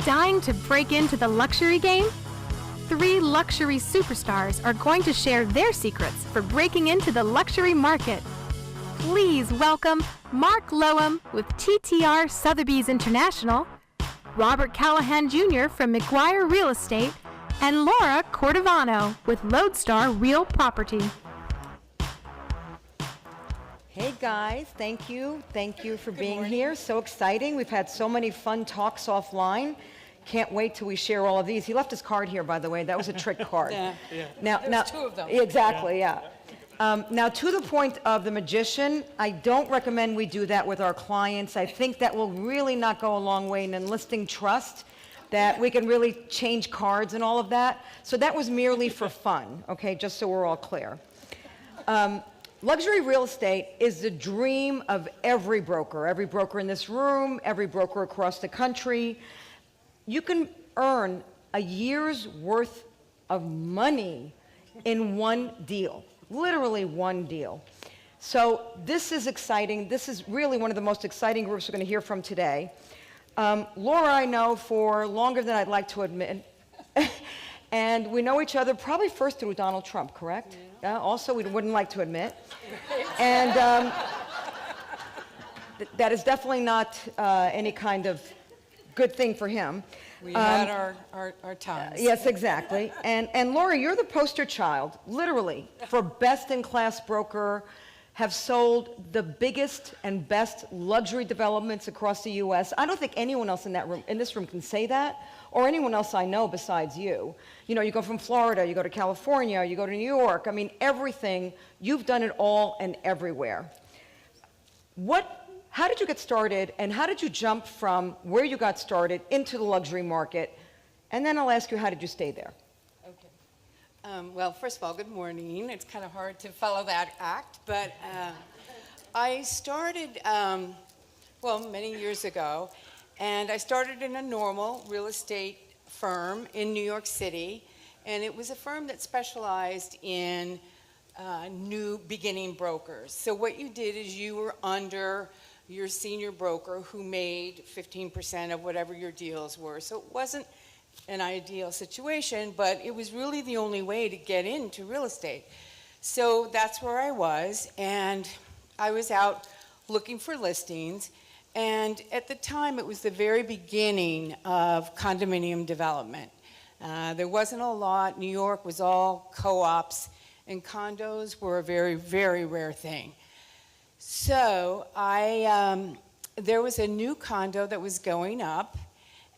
Dying to break into the luxury game? 3 luxury superstars are going to share their secrets for breaking into the luxury market. Please welcome Mark Loam with TTR Sotheby's International, Robert Callahan Jr. from McGuire Real Estate, and Laura Cordovano with Lodestar Real Property. Hey guys, thank you. Thank you for being here. So exciting. We've had so many fun talks offline. Can't wait till we share all of these. He left his card here, by the way. That was a trick card. Yeah. Now, There's 2 of them. Exactly, yeah. Now, to the point of the magician, I don't recommend we do that with our clients. I think that will really not go a long way in enlisting trust, that we can really change cards and all of that. So that was merely for fun, okay, just so we're all clear. Luxury real estate is the dream of every broker in this room, every broker across the country. You can earn a year's worth of money in one deal, literally one deal. So this is exciting. This is really one of the most exciting groups we're going to hear from today. Laura, I know for longer than I'd like to admit. And we know each other probably first through Donald Trump, correct? Yeah. Also, we wouldn't like to admit. And that is definitely not any kind of good thing for him. We had our times. Yes, exactly. And Laura, you're the poster child, literally, for best-in-class broker, have sold the biggest and best luxury developments across the U.S. I don't think anyone else in this room can say that, or anyone else I know besides you. You know, you go from Florida, you go to California, you go to New York. I mean, everything. You've done it all and everywhere. How did you get started, and how did you jump from where you got started into the luxury market? And then I'll ask you, how did you stay there? Okay. Well, first of all, good morning. It's kind of hard to follow that act, but I started, many years ago, and I started in a normal real estate firm in New York City, and it was a firm that specialized in new beginning brokers. So what you did is you were under your senior broker who made 15% of whatever your deals were. So it wasn't an ideal situation, but it was really the only way to get into real estate. So that's where I was, and I was out looking for listings, and at the time it was the very beginning of condominium development. There wasn't a lot. New York was all co-ops, and condos were a very, very rare thing. So there was a new condo that was going up,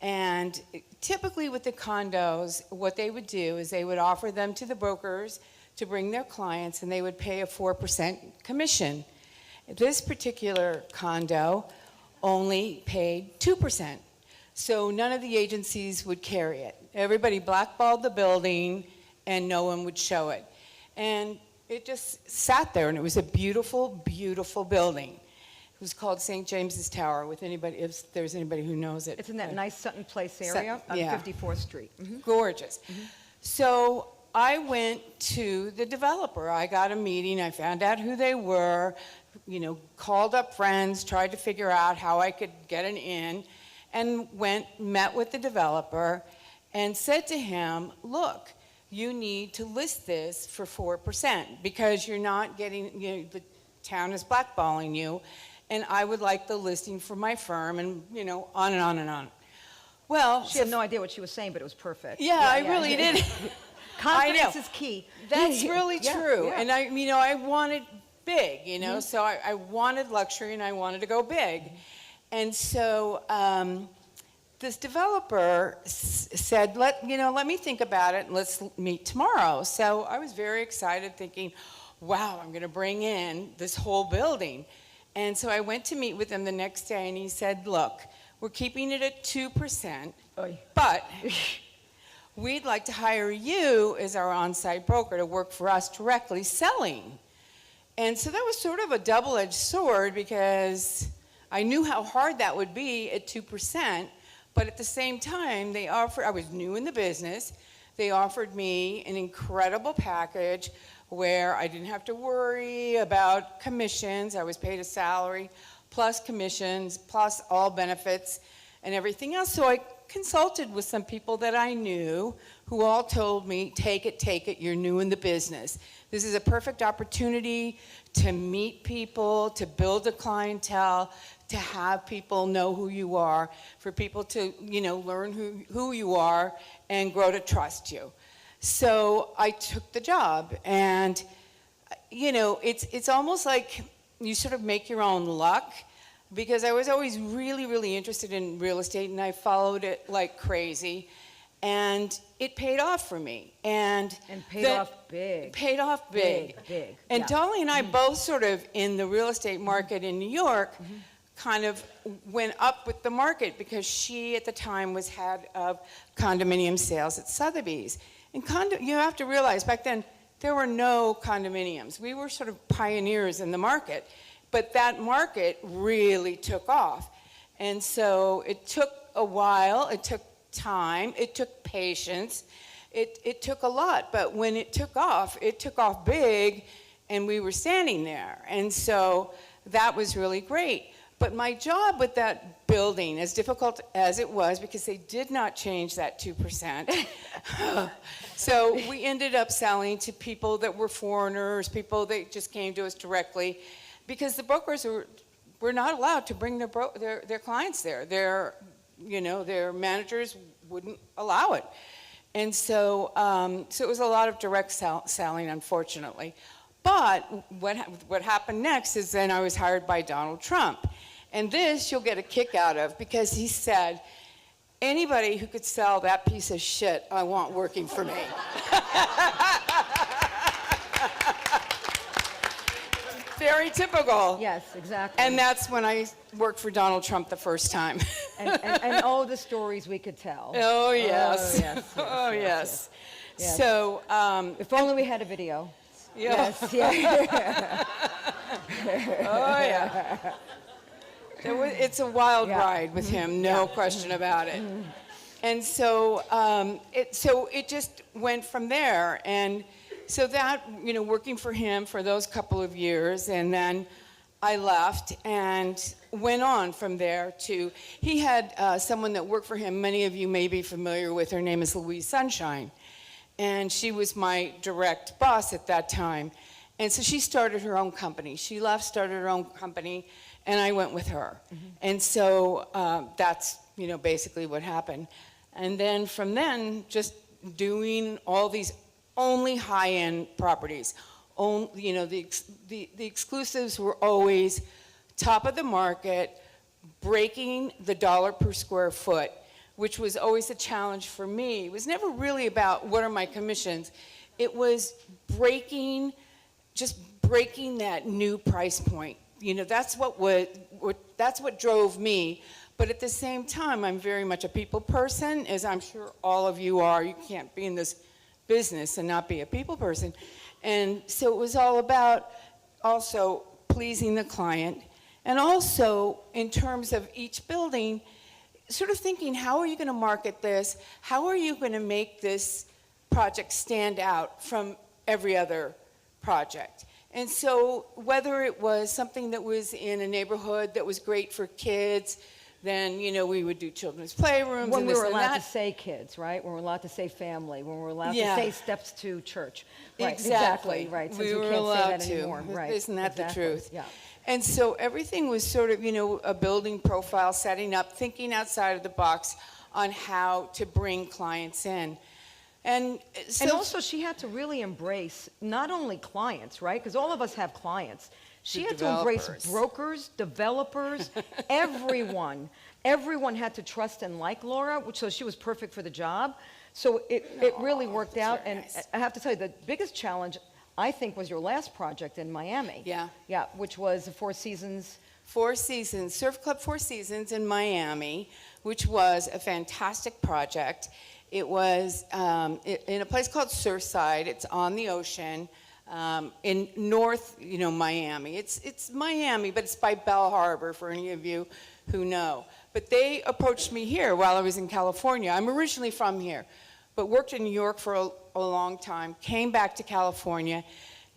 and typically with the condos, what they would do is they would offer them to the brokers to bring their clients, and they would pay a 4% commission. This particular condo only paid 2%, so none of the agencies would carry it. Everybody blackballed the building, and no one would show it. And it just sat there, and it was a beautiful, beautiful building. It was called St. James's Tower, if there's anybody who knows it. It's in that nice Sutton Place area on 54th Street. Mm-hmm. Gorgeous. Mm-hmm. So I went to the developer. I got a meeting. I found out who they were, called up friends, tried to figure out how I could get an in, and met with the developer and said to him, look, you need to list this for 4% because you're not getting, the town is blackballing you, and I would like the listing for my firm, and on and on and on. Well, she had no idea what she was saying, but it was perfect. Yeah, I really did. Confidence is key. That's really true. Yeah. And I wanted big, so I wanted luxury, and I wanted to go big. And so this developer said, let me think about it, and let's meet tomorrow. So I was very excited, thinking, wow, I'm going to bring in this whole building. And so I went to meet with him the next day, and he said, look, we're keeping it at 2%, but we'd like to hire you as our on-site broker to work for us directly selling. And so that was sort of a double-edged sword, because I knew how hard that would be at 2%, but at the same time, I was new in the business. They offered me an incredible package where I didn't have to worry about commissions. I was paid a salary, plus commissions, plus all benefits and everything else. So consulted with some people that I knew who all told me, take it, you're new in the business. This is a perfect opportunity to meet people, to build a clientele, to have people know who you are, for people to, learn who you are and grow to trust you. So I took the job, and, it's almost like you sort of make your own luck, because I was always really, really interested in real estate, and I followed it like crazy, and it paid off for me. And paid off big. Paid off big. Big. And Yeah. Dolly and I both sort of, in the real estate market in New York, kind of went up with the market, because she at the time was head of condominium sales at Sotheby's. And you have to realize, back then, there were no condominiums. We were sort of pioneers in the market. But that market really took off. And so it took a while, it took time, it took patience, it took a lot. But when it took off big, and we were standing there. And so that was really great. But my job with that building, as difficult as it was, because they did not change that 2%, so we ended up selling to people that were foreigners, people that just came to us directly, because the brokers were not allowed to bring their clients there. Their managers wouldn't allow it. And so, so it was a lot of direct selling, unfortunately. But what happened next is then I was hired by Donald Trump. And this you'll get a kick out of, because he said, anybody who could sell that piece of shit, I want working for me. Very typical. Yes, exactly. And that's when I worked for Donald Trump the first time. and all the stories we could tell. Oh, yes. Oh, yes. Oh, yes. Yes. So, if only we had a video. yeah. Yes, yeah. Oh, yeah. It's a wild ride with him, no question about it. And so, it just went from there. And so that, working for him for those couple of years, and then I left and went on from there to, he had someone that worked for him, many of you may be familiar with, her name is Louise Sunshine. And she was my direct boss at that time. And so she started her own company. She left, started her own company, and I went with her. And so that's, basically what happened. And then from then, just doing all these only high-end properties. The exclusives were always top of the market, breaking the dollar per square foot, which was always a challenge for me. It was never really about what are my commissions. It was breaking that new price point. That's what drove me. But at the same time, I'm very much a people person, as I'm sure all of you are. You can't be in this business and not be a people person. And so it was all about also pleasing the client, and also in terms of each building, sort of thinking, how are you going to market this? How are you going to make this project stand out from every other project? And so whether it was something that was in a neighborhood that was great for kids, then, we would do children's playrooms. When and we this were and allowed that. to say kids, right? When we were allowed to say family, when we were allowed Yeah. to say steps to church. Right, Exactly. right. Since We were can't allowed say that to. anymore. Right. Isn't that exactly. the truth? Yeah. And so everything was sort of, a building profile, setting up, thinking outside of the box on how to bring clients in. And so, And also, she had to really embrace not only clients, right? Because all of us have clients. She had to embrace developers. brokers, developers, everyone. Everyone had to trust and like Laura, so she was perfect for the job. So it really worked out. very And nice. I have to tell you, the biggest challenge, I think, was your last project in Miami. Yeah. Yeah, which was the Four Seasons. Surf Club Four Seasons in Miami, which was a fantastic project. It was in a place called Surfside. It's on the ocean in North, Miami. It's Miami, but it's by Bell Harbor for any of you who know. But they approached me here while I was in California. I'm originally from here, but worked in New York for a long time, came back to California,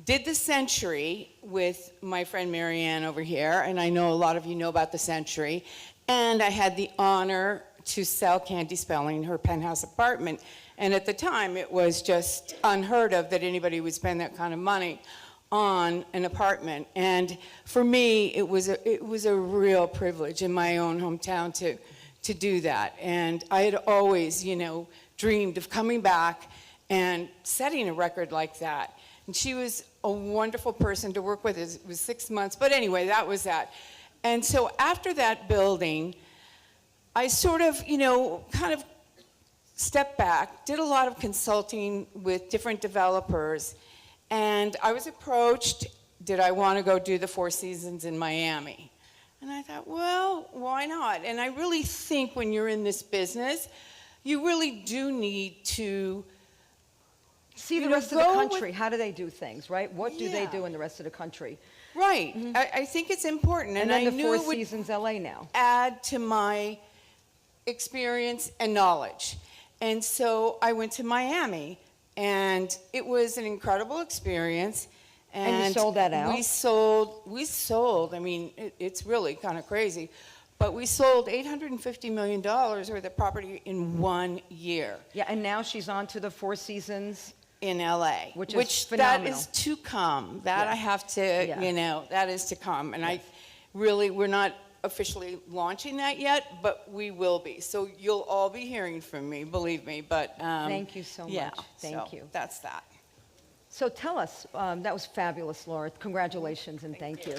did the Century with my friend Marianne over here, and I know a lot of you know about the Century, and I had the honor to sell Candy Spelling her penthouse apartment. And at the time, it was just unheard of that anybody would spend that kind of money on an apartment. And for me, it was a real privilege in my own hometown to do that. And I had always, dreamed of coming back and setting a record like that. And she was a wonderful person to work with. It was 6 months, but anyway, that was that. And so after that building, I sort of, kind of stepped back, did a lot of consulting with different developers, and I was approached, did I want to go do the Four Seasons in Miami? And I thought, well, why not? And I really think when you're in this business, you really do need to See the rest of the country. How do they do things, right? What do they do in the rest of the country? Right. I think it's important. And then I the knew Four it would Seasons LA now. add to my experience and knowledge. And so I went to Miami, and it was an incredible experience. And you sold that out? We sold, I mean, it's really kind of crazy, but we sold $850 million worth of property in 1 year. Yeah, and now she's on to the Four Seasons. In LA, which that phenomenal. is to come. That Yeah. I have to, Yeah. that is to come. And Yes. we're not officially launching that yet, but we will be. So you'll all be hearing from me, believe me. But Thank you so yeah, much. Thank you. That's that. So tell us, that was fabulous, Laura. Congratulations and thank you.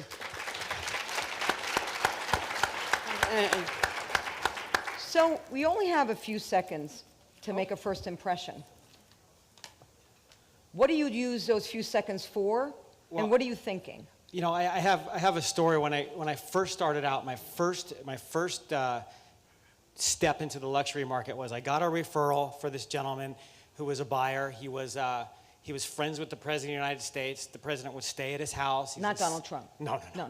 So we only have a few seconds to make a first impression. What do you use those few seconds for, Well, and what are you thinking? I have a story. When I first started out, my first step into the luxury market was I got a referral for this gentleman who was a buyer. He was friends with the President of the United States. The President would stay at his house. Not Donald Trump. No. No.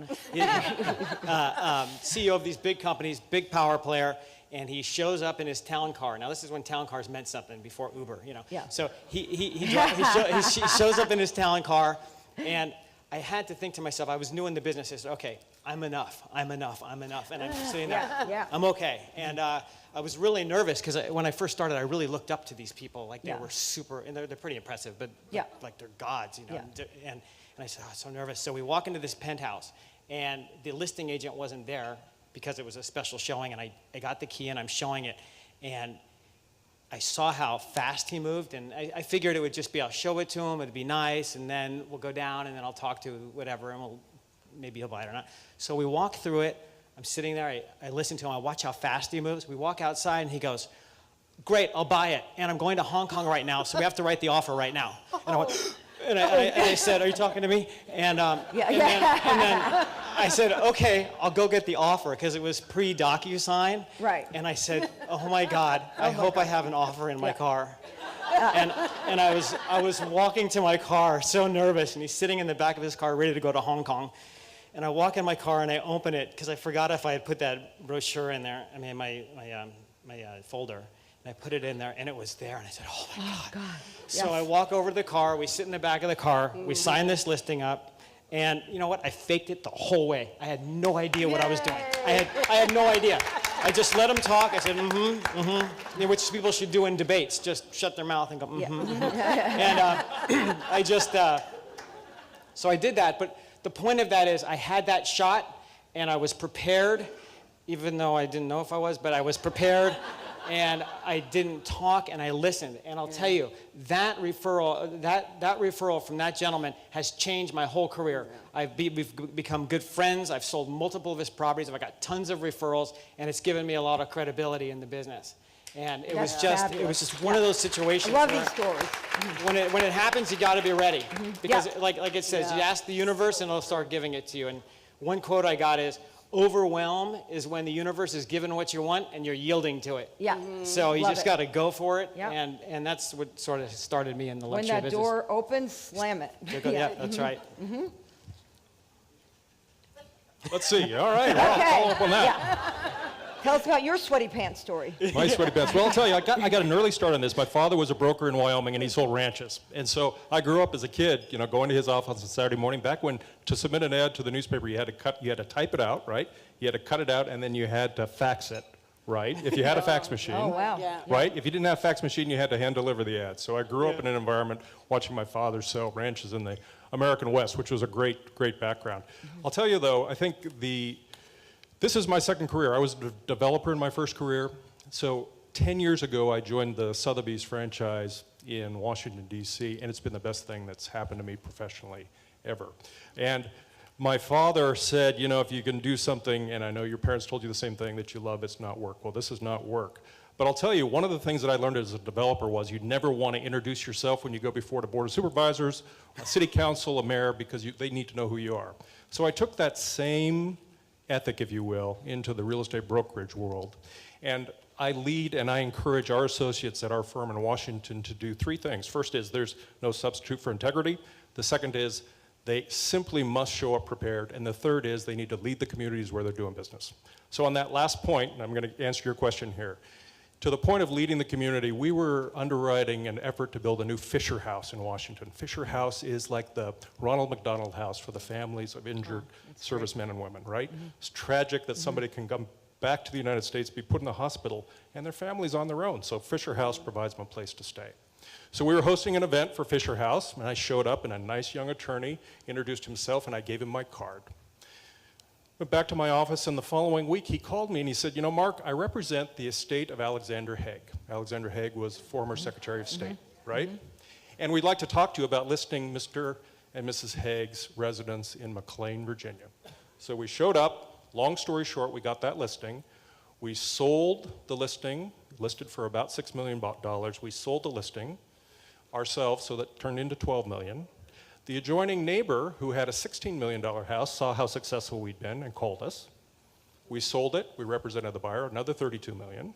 CEO of these big companies, big power player, and he shows up in his town car. Now, this is when town cars meant something before Uber, Yeah. So he shows up in his town car, and I had to think to myself, I was new in the business. I said, okay, I'm enough, and I'm sitting there, Yeah. I'm okay. And I was really nervous because when I first started, I really looked up to these people. Like they were super, and they're pretty impressive, but like they're gods, Yeah. And I said, oh, I'm so nervous. So we walk into this penthouse, and the listing agent wasn't there because it was a special showing, and I got the key, and I'm showing it, and I saw how fast he moved, and I figured it would just be, I'll show it to him, it'd be nice, and then we'll go down, and then I'll talk to whatever, and maybe he'll buy it or not. So we walk through it. I'm sitting there, I listen to him, I watch how fast he moves. We walk outside, and he goes, great, I'll buy it, and I'm going to Hong Kong right now, so we have to write the offer right now. And I went, and I said, are you talking to me? And then I said, okay, I'll go get the offer, because it was pre-DocuSign. Right. And I said, oh my God, I hope I have an offer in my car. And I was walking to my car so nervous, and he's sitting in the back of his car ready to go to Hong Kong. And I walk in my car and I open it, because I forgot if I had put that brochure in there, my folder. And I put it in there, and it was there, and I said, oh my God. So Yes. I walk over to the car, we sit in the back of the car, we sign this listing up, and you know what? I faked it the whole way. I had no idea what I was doing. I had no idea. I just let him talk. I said, which people should do in debates, just shut their mouth and go, And I just, so I did that, but the point of that is I had that shot, and I was prepared, even though I didn't know if I was, but I was prepared. And I didn't talk, and I listened. And I'll tell you, that referral from that gentleman has changed my whole career. We've become good friends. I've sold multiple of his properties. I've got tons of referrals, and it's given me a lot of credibility in the business. And it was just one of those situations. I love these stories. When it happens, you got to be ready, because like it says, you ask the universe, and it'll start giving it to you. And one quote I got is, overwhelm is when the universe is given what you want and you're yielding to it. Yeah. So you just got to go for it, Yep. and that's what sort of started me in the When luxury that business. door opens, slam it. Yeah, that's right. Let's see. All right. I'll follow up on that. Yeah. Tell us about your sweaty pants story. My sweaty pants. Well, I'll tell you, I got an early start on this. My father was a broker in Wyoming, and he sold ranches. And so I grew up as a kid, going to his office on Saturday morning. Back when to submit an ad to the newspaper, you had to type it out, right? You had to cut it out, and then you had to fax it, right? If you had a fax machine. Oh, wow. Yeah. Right? If you didn't have a fax machine, you had to hand deliver the ads. So I grew up in an environment watching my father sell ranches in the American West, which was a great, great background. I'll tell you though, I think this is my second career. I was a developer in my first career. So 10 years ago, I joined the Sotheby's franchise in Washington, D.C., and it's been the best thing that's happened to me professionally ever. And my father said, you know, if you can do something, and I know your parents told you the same thing, that you love, it's not work. Well, this is not work. But I'll tell you, one of the things that I learned as a developer was you never want to introduce yourself when you go before the board of supervisors, a city council, a mayor, because they need to know who you are. So I took that same ethic, if you will, into the real estate brokerage world. And I lead and I encourage our associates at our firm in Washington to do three things. First is there's no substitute for integrity. The second is they simply must show up prepared. And the third is they need to lead the communities where they're doing business. So on that last point, and I'm going to answer your question here, to the point of leading the community, we were underwriting an effort to build a new Fisher House in Washington. Fisher House is like the Ronald McDonald House for the families of injured servicemen and women, right? It's tragic that somebody can come back to the United States, be put in the hospital, and their family's on their own. So Fisher House provides them a place to stay. So we were hosting an event for Fisher House, and I showed up, and a nice young attorney introduced himself, and I gave him my card. Went back to my office, and the following week he called me and he said, you know, Mark, I represent the estate of Alexander Haig. Alexander Haig was former Secretary of State, right? And we'd like to talk to you about listing Mr. and Mrs. Haig's residence in McLean, Virginia. So we showed up. Long story short, we got that listing. We sold the listing, listed for about $6 million. We sold the listing ourselves, so that turned into $12 million. The adjoining neighbor, who had a $16 million house, saw how successful we'd been and called us. We sold it. We represented the buyer, another $32 million.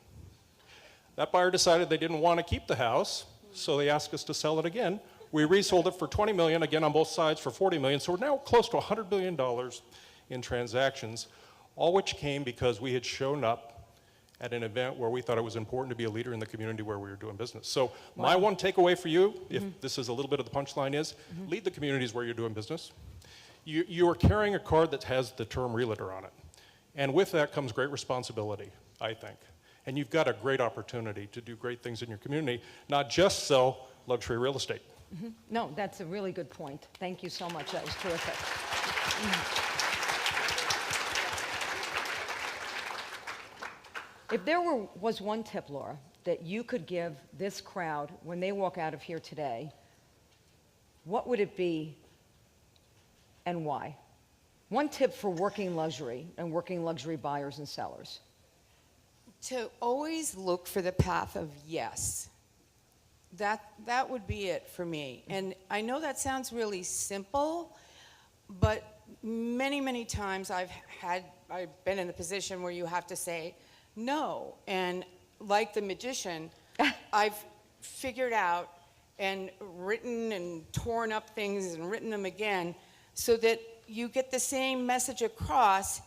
That buyer decided they didn't want to keep the house, so they asked us to sell it again. We resold it for $20 million, again on both sides for $40 million. So we're now close to $100 billion in transactions, all which came because we had shown up at an event where we thought it was important to be a leader in the community where we were doing business. So my one takeaway for you, if this is a little bit of the punchline, is lead the communities where you're doing business. You are carrying a card that has the term realtor on it. And with that comes great responsibility, I think. And you've got a great opportunity to do great things in your community, not just sell luxury real estate. No, that's a really good point. Thank you so much. That was terrific. If there was one tip, Laura, that you could give this crowd when they walk out of here today, what would it be and why? One tip for working luxury and working luxury buyers and sellers. To always look for the path of yes. That would be it for me. And I know that sounds really simple, but many, many times I've been in the position where you have to say no. And like the magician, I've figured out and written and torn up things and written them again so that you get the same message across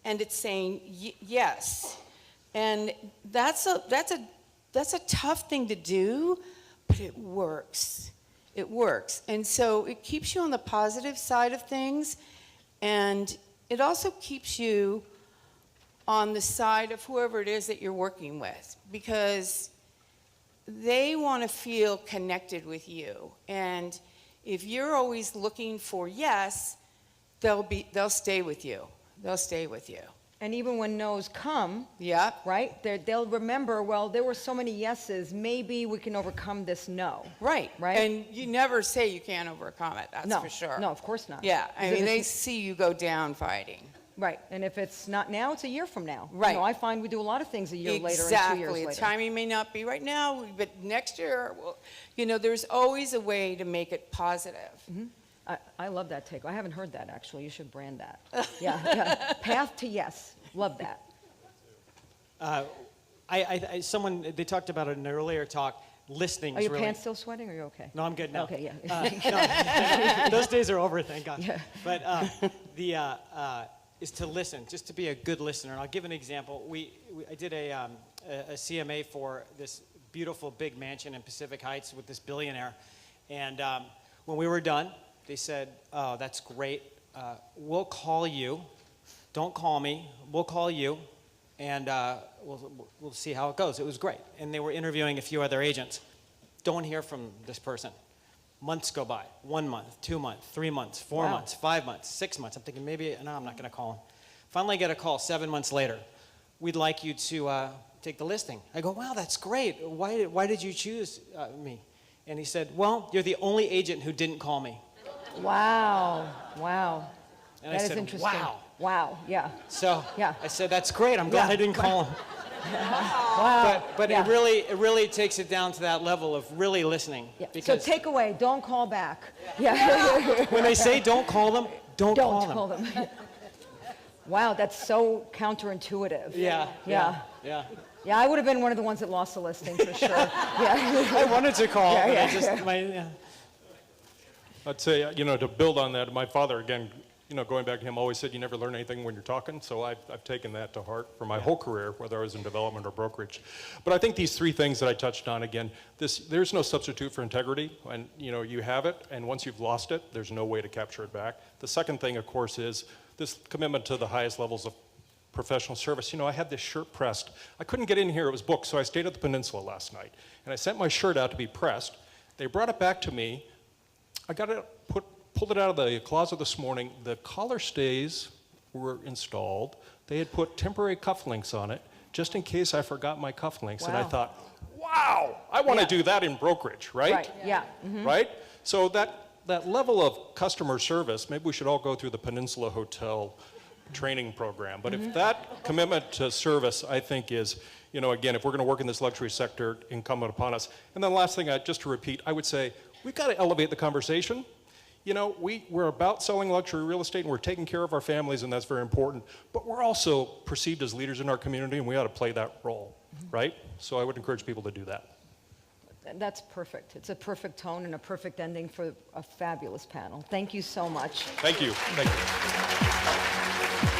and it's saying yes. And that's a tough thing to do, but it works. It works. And so it keeps you on the positive side of things, and it also keeps you on the side of whoever it is that you're working with, because they want to feel connected with you. And if you're always looking for yes, they'll stay with you. They'll stay with you. And even when no's come, Yep. right, they'll remember, well, there were so many yeses, maybe we can overcome this no. Right. Right? And you never say you can't overcome it, that's No, for sure. no, of course not. Yeah, I Because mean, if they it's- see you go down fighting. Right, and if it's not now, it's a year from now. Right. You know, I find we do a lot of things a year later and 2 years Exactly. later. Timing may not be right now, but next year, well, you know, there's always a way to make it positive. I love that take. I haven't heard that, actually. You should brand that. Yeah. Path to yes. Love that. Someone, they talked about it in an earlier talk, listening Are is your really... pants still sweating, or are you okay? No, I'm good now. Okay, yeah. No, those days are over, thank God. Yeah. But is to listen, just to be a good listener. And I'll give an example. I did a CMA for this beautiful big mansion in Pacific Heights with this billionaire. And when we were done, they said, oh, that's great. We'll call you. Don't call me. We'll call you. and we'll see how it goes. It was great. And they were interviewing a few other agents. Don't hear from this person. Months go by. 1 month, 2 months, 3 months, 4 months, 5 months, 6 months. I'm thinking maybe, no, I'm not going to call him. Finally I get a call 7 months later. We'd like you to take the listing. I go, wow, that's great. Why did you choose me? And he said, well, you're the only agent who didn't call me. Wow, wow. And That I is said, interesting. wow. Wow, yeah. So Yeah. I said, that's great. I'm glad I didn't call him. Wow. But Yeah. it really takes it down to that level of really listening. Yeah. So Because take away, don't call back. Yeah. when they say don't call them, don't call Don't them. call them. Wow, that's so counterintuitive. Yeah. Yeah. Yeah. Yeah, I would have been one of the ones that lost the listing for sure. Yeah. I wanted to call, Yeah, but yeah. I just, yeah. I'd say, to build on that, my father, again, going back to him, always said you never learn anything when you're talking, so I've taken that to heart for my whole career, whether I was in development or brokerage. But I think these three things that I touched on, again, there's no substitute for integrity, and you have it, and once you've lost it, there's no way to capture it back. The second thing, of course, is this commitment to the highest levels of professional service. I had this shirt pressed. I couldn't get in here, it was booked, so I stayed at the Peninsula last night, and I sent my shirt out to be pressed. They brought it back to me. I got it, pulled it out of the closet this morning. The collar stays were installed. They had put temporary cufflinks on it, just in case I forgot my cufflinks. And I Wow. thought, wow, I want to Yeah. do that in brokerage, right? Right, yeah. Mhm. Right? So that level of customer service, maybe we should all go through the Peninsula Hotel training program. But if that commitment to service, I think is, again, if we're going to work in this luxury sector, incumbent upon us. And then last thing, just to repeat, I would say, we've got to elevate the conversation. We're about selling luxury real estate and we're taking care of our families, and that's very important. But we're also perceived as leaders in our community, and we ought to play that role, right? So I would encourage people to do that. That's perfect. It's a perfect tone and a perfect ending for a fabulous panel. Thank you so much. Thank you. Thank you.